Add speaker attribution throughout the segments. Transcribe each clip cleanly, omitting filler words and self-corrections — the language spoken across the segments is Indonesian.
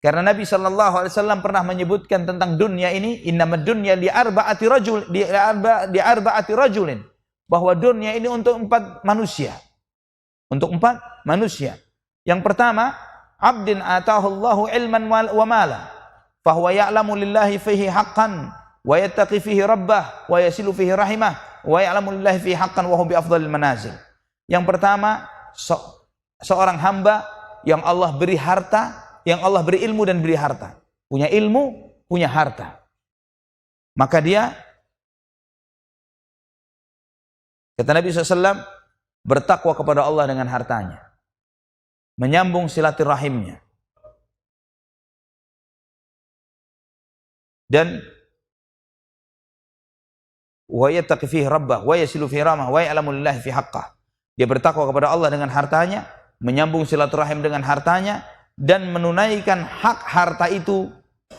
Speaker 1: Karena Nabi SAW pernah menyebutkan tentang dunia ini, innamad dunya li arba'ati rajulin, bahwa dunia ini untuk 4 manusia. Untuk 4 manusia. Yang pertama, abdin atahullahu ilman wa mala, fahuwa ya'lamu lillahi fihi haqqan, wa yattaqi fihi rabbah, wa yasilu fihi rahimah, wa ya'lamu lillahi fihi haqqan, wa huwa bi afdhalil manazil. Yang pertama, seorang hamba yang Allah beri harta, yang Allah beri ilmu dan beri harta. Punya ilmu, punya harta. Maka dia, kata Nabi SAW, bertakwa kepada Allah dengan hartanya. Menyambung silaturahimnya. Dan wa yattaqi fihi rabbah, wa yasilu fihi rahmah, wa ya'lamu lillahi fi haqqah. Dia bertakwa kepada Allah dengan hartanya, menyambung silaturahim dengan hartanya, dan menunaikan hak harta itu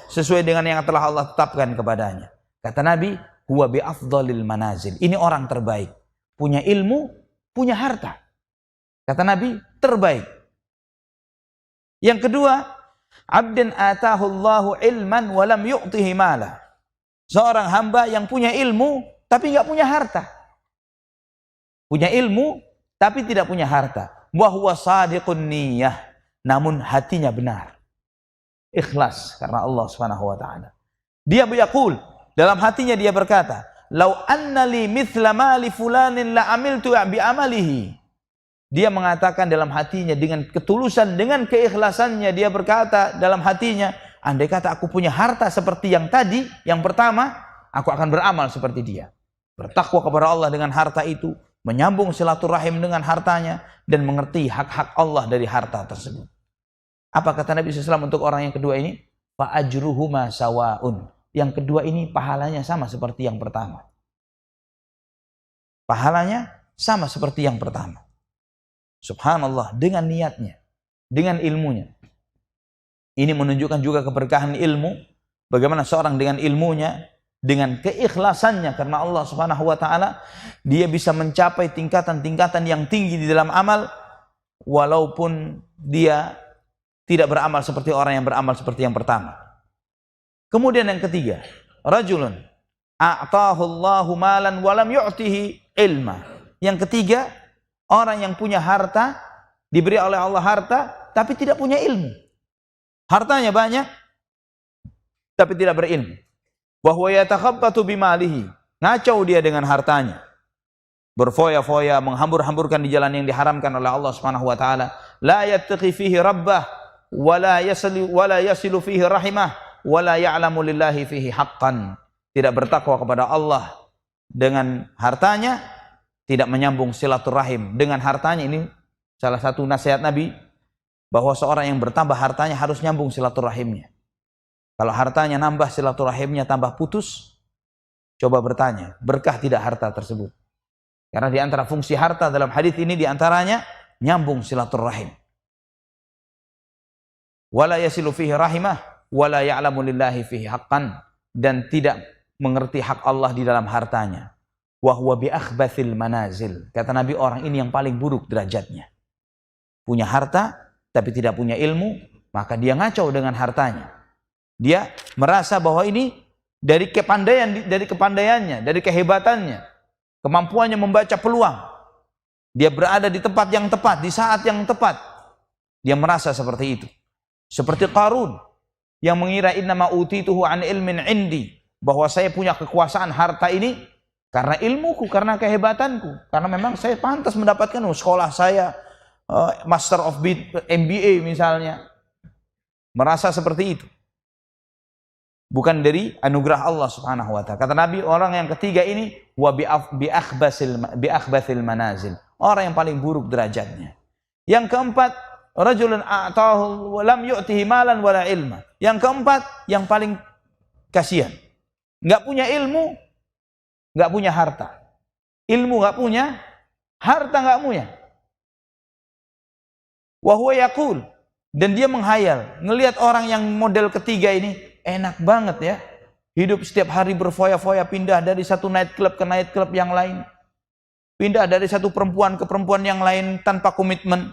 Speaker 1: sesuai dengan yang telah Allah tetapkan kepadanya. Kata Nabi, huwa bi afdhalil manazil. Ini orang terbaik. Punya ilmu, punya harta. Kata Nabi, terbaik. Yang kedua, abdin atahullahu ilman wa lam yu'tihi mala. Seorang hamba yang punya ilmu tapi enggak punya harta. Punya ilmu tapi tidak punya harta. Wa huwa shadiqun niyyah. Namun hatinya benar, ikhlas karena Allah Subhanahu wa taala. Dia yaqul, dalam hatinya dia berkata, "Lau anna li mithla mali fulanin la amiltu bi amalihi." Dia mengatakan dalam hatinya dengan ketulusan, dengan keikhlasannya, dia berkata dalam hatinya, andai kata aku punya harta seperti yang tadi, yang pertama, aku akan beramal seperti dia. Bertakwa kepada Allah dengan harta itu, menyambung silaturahim dengan hartanya, dan mengerti hak-hak Allah dari harta tersebut. Apa kata Nabi SAW untuk orang yang kedua ini? Fa ajruhuma sawaun. Yang kedua ini pahalanya sama seperti yang pertama. Pahalanya sama seperti yang pertama. Subhanallah, dengan niatnya, dengan ilmunya. Ini menunjukkan juga keberkahan ilmu. Bagaimana seorang dengan ilmunya, dengan keikhlasannya karena Allah Subhanahu wa taala, dia bisa mencapai tingkatan-tingkatan yang tinggi di dalam amal, walaupun dia tidak beramal seperti orang yang beramal seperti yang pertama. Kemudian yang ketiga, rajulun a'tahu Allahu malan wa lam yu'tihi ilma. Yang ketiga, orang yang punya harta, diberi oleh Allah harta tapi tidak punya ilmu. Hartanya banyak tapi tidak berilmu. Wa huwa yatakhabbatu bimalihi. Ngacau dia dengan hartanya. Berfoya-foya, menghambur-hamburkan di jalan yang diharamkan oleh Allah Subhanahu wa taala. La yattaqi fihi rabbah wala yasilu fihi rahimah wala ya'lamu lillahi fihi haqqan. Tidak bertakwa kepada Allah dengan hartanya, tidak menyambung silaturahim dengan hartanya. Ini salah satu nasihat Nabi, bahwa seorang yang bertambah hartanya harus nyambung silaturahimnya. Kalau hartanya nambah, silaturahimnya tambah putus, coba bertanya, berkah tidak harta tersebut? Karena di antara fungsi harta dalam hadis ini diantaranya nyambung silaturahim. Wala yasilu fihi rahimah wala ya'lamu lillahi fihi haqqan, dan tidak mengerti hak Allah di dalam hartanya. Wa huwa bi akhbathil manazil. Kata Nabi, orang ini yang paling buruk derajatnya. Punya harta tapi tidak punya ilmu, maka dia ngacau dengan hartanya. Dia merasa bahwa ini dari kepandaiannya, dari kehebatannya, kemampuannya membaca peluang. Dia berada di tempat yang tepat, di saat yang tepat. Dia merasa seperti itu. Seperti Qarun yang mengira innama utituhu an ilmin indi, bahwa saya punya kekuasaan harta ini karena ilmuku, karena kehebatanku, karena memang saya pantas mendapatkan sekolah saya Master of MBA misalnya. Merasa seperti itu. Bukan dari anugerah Allah Subhanahu wa taala. Kata Nabi, orang yang ketiga ini wa bi akhbathil manazil. Orang yang paling buruk derajatnya. Yang keempat, rajulun a'tahu wa lam yu'tihi malan wala ilma. Yang keempat, yang paling kasihan. Enggak punya ilmu, enggak punya harta. Ilmu enggak punya, harta enggak punya. Wa huwa yaqul, dan dia menghayal, ngelihat orang yang model ketiga ini enak banget ya. Hidup setiap hari berfoya-foya, pindah dari satu night club ke night club yang lain. Pindah dari satu perempuan ke perempuan yang lain tanpa komitmen.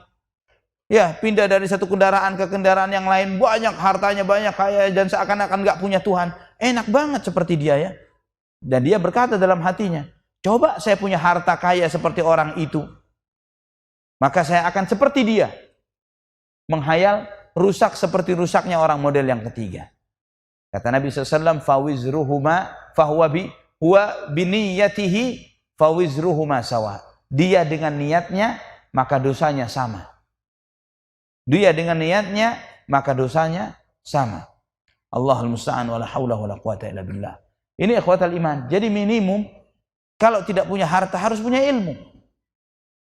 Speaker 1: Ya, pindah dari satu kendaraan ke kendaraan yang lain, banyak hartanya, banyak kaya, dan seakan-akan nggak punya Tuhan. Enak banget seperti dia ya. Dan dia berkata dalam hatinya, coba saya punya harta kaya seperti orang itu, maka saya akan seperti dia. Menghayal rusak seperti rusaknya orang model yang ketiga. Kata Nabi SAW, fawizruhuma fahuwa biniyatihi fawizruhuma sawa. Dia dengan niatnya, maka dosanya sama. Dia dengan niatnya, maka dosanya sama. Allahul musta'an wala haula wala quwata illa billah. Ini ikhwatal iman. Jadi minimum kalau tidak punya harta harus punya ilmu.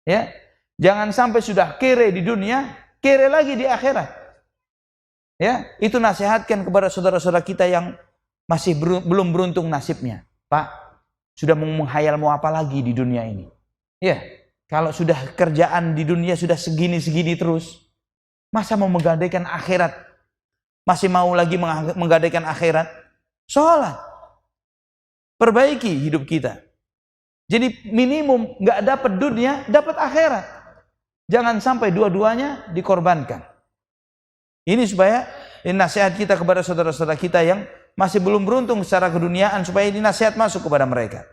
Speaker 1: Ya. Jangan sampai sudah kere di dunia, kere lagi di akhirat. Ya, itu nasihatkan kepada saudara-saudara kita yang masih belum beruntung nasibnya. Pak, sudah menghayal mau apa lagi di dunia ini? Ya, kalau sudah kerjaan di dunia sudah segini-segini terus, masa mau menggadaikan akhirat? Masih mau lagi menggadaikan akhirat? Sholat. Perbaiki hidup kita. Jadi minimum nggak dapat dunia, dapat akhirat. Jangan sampai dua-duanya dikorbankan. Ini supaya ini nasihat kita kepada saudara-saudara kita yang masih belum beruntung secara keduniaan, supaya ini nasihat masuk kepada mereka.